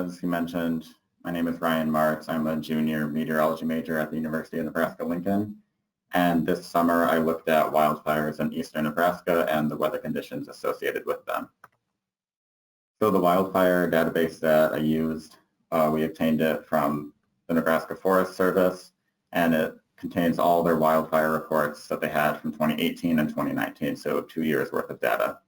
as you mentioned, my name is Ryan Martz. I'm a junior meteorology major at the University of Nebraska-Lincoln. And this summer, I looked at wildfires in eastern Nebraska and the weather conditions associated with them. So the wildfire database that I used, we obtained it from the Nebraska Forest Service, and it contains all their wildfire reports that they had from 2018 and 2019, so 2 years worth of data.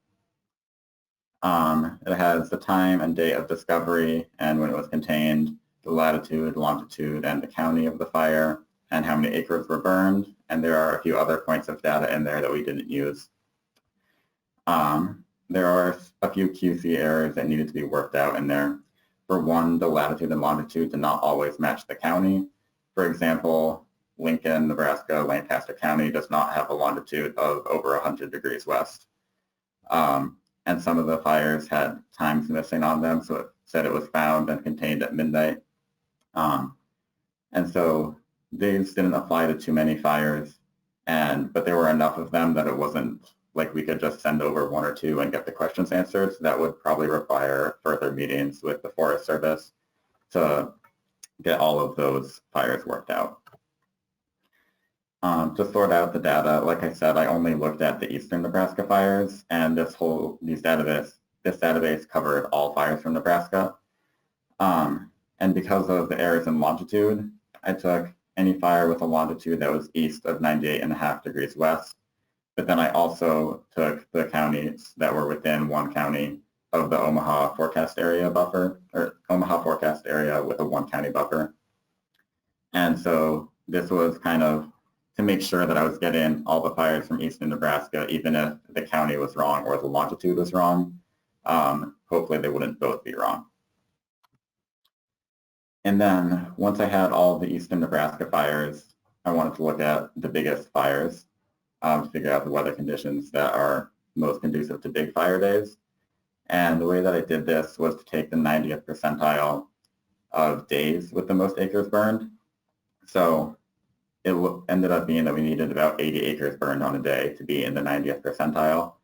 It has the time and date of discovery and when it was contained, the latitude, longitude, and the county of the fire, and how many acres were burned. And there are a few other points of data in there that we didn't use. There are a few QC errors that needed to be worked out in there. For one, the latitude and longitude did not always match the county. For example, Lincoln, Nebraska, Lancaster County does not have a longitude of over 100 degrees west. And some of the fires had times missing on them, so it said it was found and contained at midnight. And so these didn't apply to too many fires, but there were enough of them that it wasn't like we could just send over one or two and get the questions answered. So that would probably require further meetings with the Forest Service to get all of those fires worked out. To sort out the data, like I said, I only looked at the eastern Nebraska fires, and this database covered all fires from Nebraska. And because of the errors in longitude, I took any fire with a longitude that was east of 98.5 degrees west. But then I also took the counties that were within one county of the Omaha forecast area buffer, or Omaha forecast area with a one county buffer. And so this was kind of to make sure that I was getting all the fires from eastern Nebraska, even if the county was wrong or the longitude was wrong. Hopefully they wouldn't both be wrong. And then once I had all the eastern Nebraska fires, I wanted to look at the biggest fires to figure out the weather conditions that are most conducive to big fire days. And the way that I did this was to take the 90th percentile of days with the most acres burned. So it ended up being that we needed about 80 acres burned on a day to be in the 90th percentile.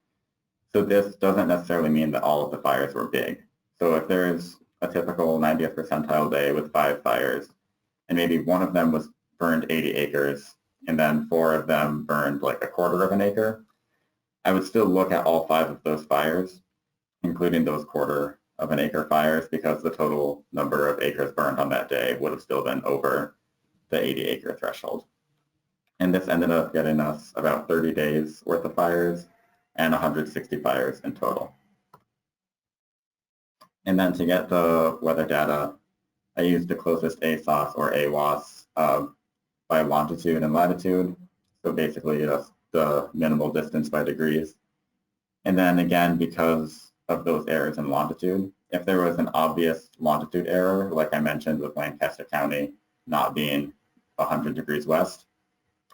So this doesn't necessarily mean that all of the fires were big. So if there's a typical 90th percentile day with 5 fires, and maybe one of them was burned 80 acres, and then 4 of them burned like a quarter of an acre, I would still look at all 5 of those fires, including those quarter of an acre fires, because the total number of acres burned on that day would have still been over the 80 acre threshold. And this ended up getting us about 30 days worth of fires and 160 fires in total. And then to get the weather data, I used the closest ASOS or AWOS by longitude and latitude. So basically just the minimal distance by degrees. And then again, because of those errors in longitude, if there was an obvious longitude error, like I mentioned with Lancaster County not being 100 degrees west,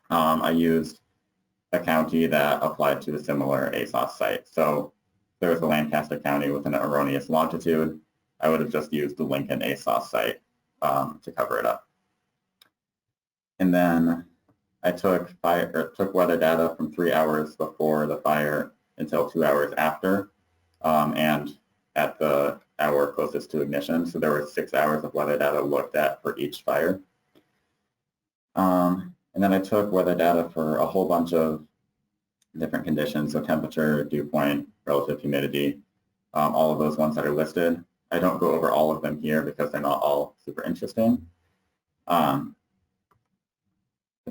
I used a county that applied to a similar ASOS site. So if there was a Lancaster County with an erroneous longitude, I would have just used the Lincoln ASOS site to cover it up. And then I took weather data from 3 hours before the fire until 2 hours after, and at the hour closest to ignition. So there were 6 hours of weather data looked at for each fire. And then I took weather data for a whole bunch of different conditions, so temperature, dew point, relative humidity, all of those ones that are listed. I don't go over all of them here because they're not all super interesting. But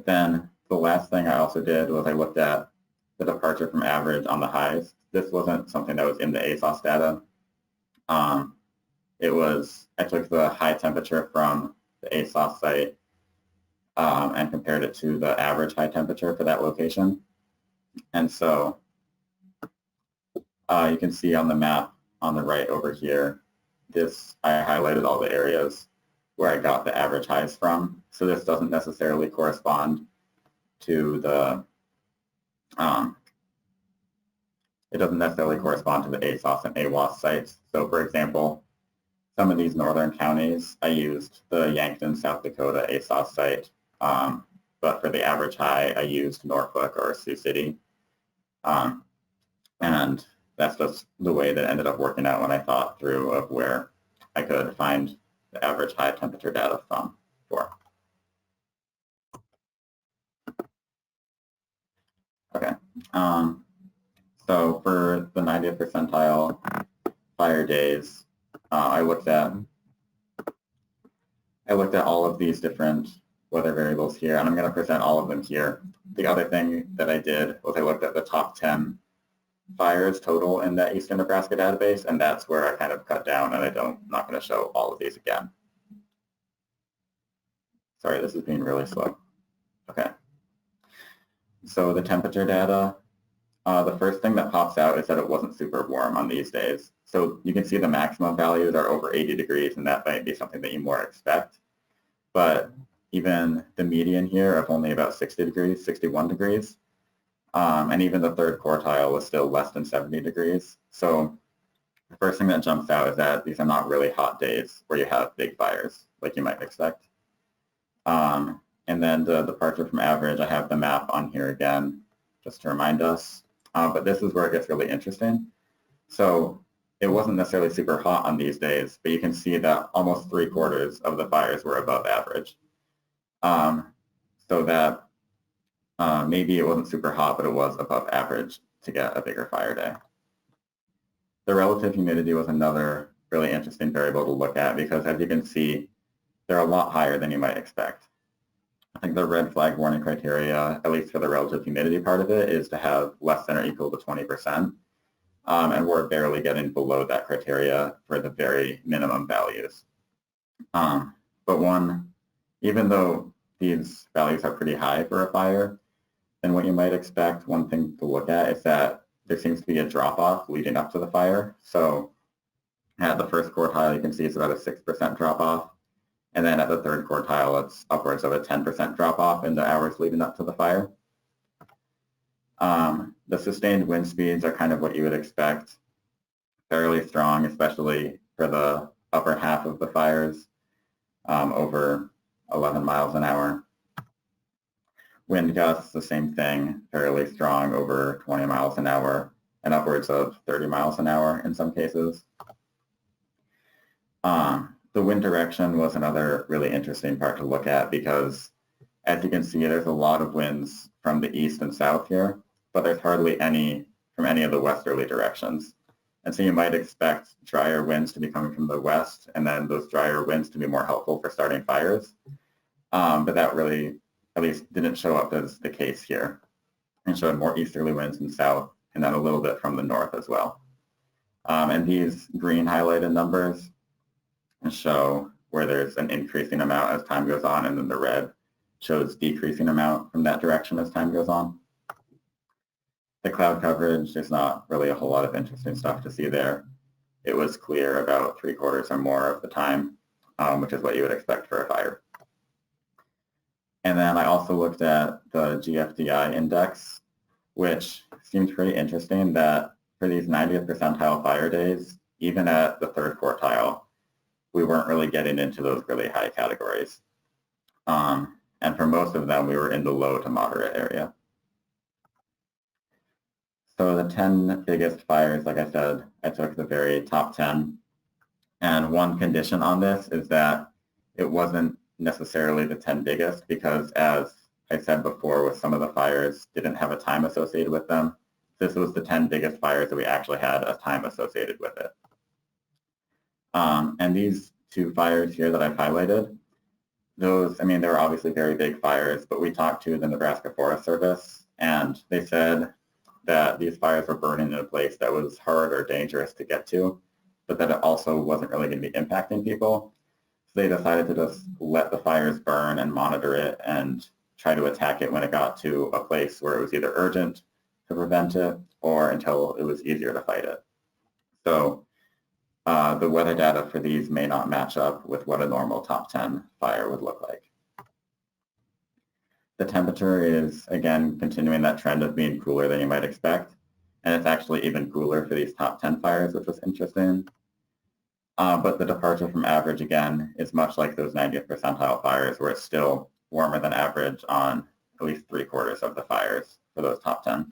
then the last thing I also did was I looked at the departure from average on the highs. This wasn't something that was in the ASOS data. I took the high temperature from the ASOS site and compared it to the average high temperature for that location. And so you can see on the map on the right over here, I highlighted all the areas where I got the average highs from. So this doesn't necessarily correspond to the ASOS and AWOS sites. So for example, some of these northern counties, I used the Yankton, South Dakota ASOS site, but for the average high, I used Norfolk or Sioux City. And that's just the way that ended up working out when I thought through of where I could find the average high temperature data for. Okay, so for the 90th percentile fire days, I looked at all of these different weather variables here, and I'm going to present all of them here. The other thing that I did was I looked at the top 10 fires total in that Eastern Nebraska database, and that's where I kind of cut down, and I'm not going to show all of these again. Sorry, this is being really slow. Okay. So the temperature data, the first thing that pops out is that it wasn't super warm on these days. So you can see the maximum values are over 80 degrees, and that might be something that you more expect. But even the median here of only about 60 degrees, 61 degrees, and even the third quartile was still less than 70 degrees. So the first thing that jumps out is that these are not really hot days where you have big fires like you might expect. And then the departure from average, I have the map on here again, just to remind us. But this is where it gets really interesting. So it wasn't necessarily super hot on these days, but you can see that almost 3/4 of the fires were above average. So that maybe it wasn't super hot, but it was above average to get a bigger fire day. The relative humidity was another really interesting variable to look at because, as you can see, they're a lot higher than you might expect. I think the red flag warning criteria, at least for the relative humidity part of it, is to have less than or equal to 20%. And we're barely getting below that criteria for the very minimum values. But even though these values are pretty high for a fire, then what you might expect, one thing to look at is that there seems to be a drop-off leading up to the fire. So at the first quartile, you can see it's about a 6% drop-off. And then at the third quartile, it's upwards of a 10% drop-off in the hours leading up to the fire. The sustained wind speeds are kind of what you would expect, fairly strong, especially for the upper half of the fires, over 11 miles an hour. Wind gusts, the same thing, fairly strong, over 20 miles an hour, and upwards of 30 miles an hour in some cases. The wind direction was another really interesting part to look at because, as you can see, there's a lot of winds from the east and south here, but there's hardly any from any of the westerly directions. And so you might expect drier winds to be coming from the west, and then those drier winds to be more helpful for starting fires. But that really, at least, didn't show up as the case here. It showed more easterly winds in south, and then a little bit from the north as well. And these green highlighted numbers show where there's an increasing amount as time goes on, and then the red shows decreasing amount from that direction as time goes on. The cloud coverage, there's not really a whole lot of interesting stuff to see there. It was clear about 3/4 or more of the time, which is what you would expect for a fire. And then I also looked at the GFDI index, which seems pretty interesting that for these 90th percentile fire days, even at the third quartile, we weren't really getting into those really high categories. And for most of them, we were in the low to moderate area. So the 10 biggest fires, like I said, I took the very top 10. And one condition on this is that it wasn't necessarily the 10 biggest because, as I said before, with some of the fires didn't have a time associated with them. This was the 10 biggest fires that we actually had a time associated with it. And these two fires here that I've highlighted, those, I mean, they were obviously very big fires, but we talked to the Nebraska Forest Service, and they said that these fires were burning in a place that was hard or dangerous to get to, but that it also wasn't really going to be impacting people. So they decided to just let the fires burn and monitor it and try to attack it when it got to a place where it was either urgent to prevent it or until it was easier to fight it. So the weather data for these may not match up with what a normal top 10 fire would look like. The temperature is, again, continuing that trend of being cooler than you might expect. And it's actually even cooler for these top 10 fires, which was interesting. But the departure from average, again, is much like those 90th percentile fires, where it's still warmer than average on at least 3/4 of the fires for those top 10.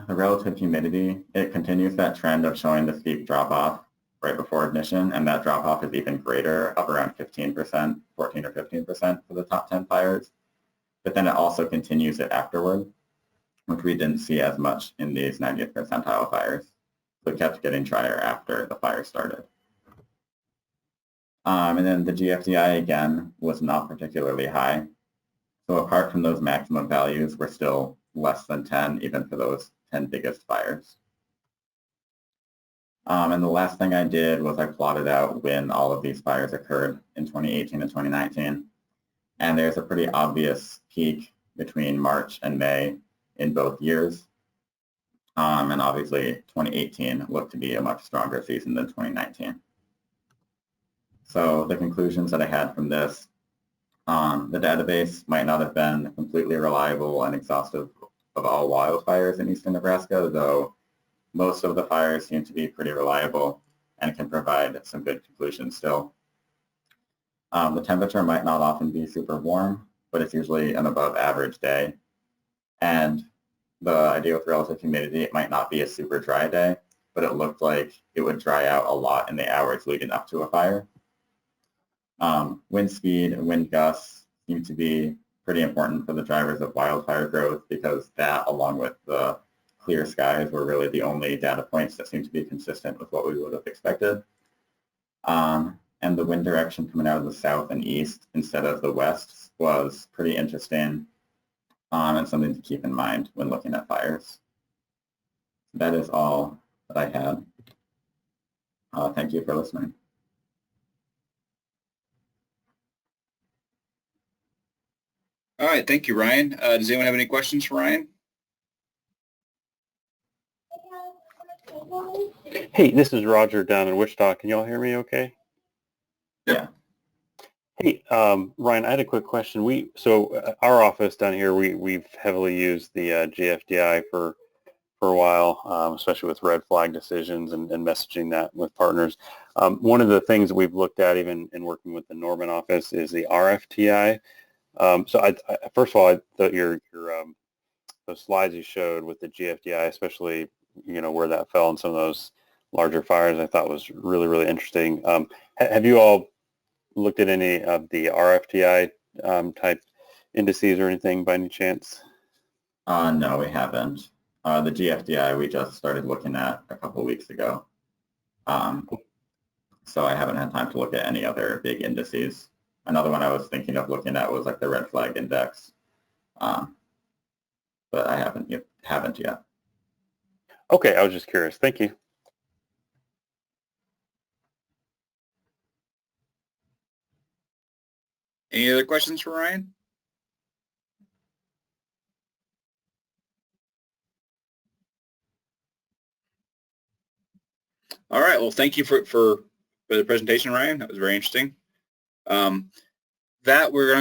The relative humidity, it continues that trend of showing the steep drop-off. right before ignition, and that drop-off is even greater, up around 15%, 14 or 15% for the top 10 fires. But then it also continues it afterward, which we didn't see as much in these 90th percentile fires. So it kept getting drier after the fire started. And then the GFDI, again, was not particularly high. So apart from those maximum values, we're still less than 10, even for those 10 biggest fires. And the last thing I did was I plotted out when all of these fires occurred in 2018 and 2019. And there's a pretty obvious peak between March and May in both years. And obviously 2018 looked to be a much stronger season than 2019. So the conclusions that I had from this, the database might not have been completely reliable and exhaustive of all wildfires in eastern Nebraska, though most of the fires seem to be pretty reliable and can provide some good conclusions still. The temperature might not often be super warm, but it's usually an above average day. And the idea with relative humidity, it might not be a super dry day, but it looked like it would dry out a lot in the hours leading up to a fire. Wind speed and wind gusts seem to be pretty important for the drivers of wildfire growth, because that, along with the clear skies, were really the only data points that seem to be consistent with what we would have expected. And the wind direction coming out of the south and east instead of the west was pretty interesting, and something to keep in mind when looking at fires. That is all that I had. Thank you for listening. All right, thank you, Ryan. Does anyone have any questions for Ryan? Hey, this is Roger down in Wichita. Can y'all hear me okay? Yeah. Hey, Ryan, I had a quick question. Our office down here, we've heavily used the GFDI for a while, especially with red flag decisions and messaging that with partners. One of the things that we've looked at, even in working with the Norman office, is the RFTI. First of all, I thought those slides you showed with the GFDI, especially where that fell in some of those larger fires, I thought was really, really interesting. Have you all looked at any of the RFTI type indices or anything by any chance? No, we haven't. The GFDI we just started looking at a couple weeks ago. So I haven't had time to look at any other big indices. Another one I was thinking of looking at was like the red flag index, but I haven't yet. Okay, I was just curious. Thank you. Any other questions for Ryan? All right. Well, thank you for the presentation, Ryan. That was very interesting. We're going to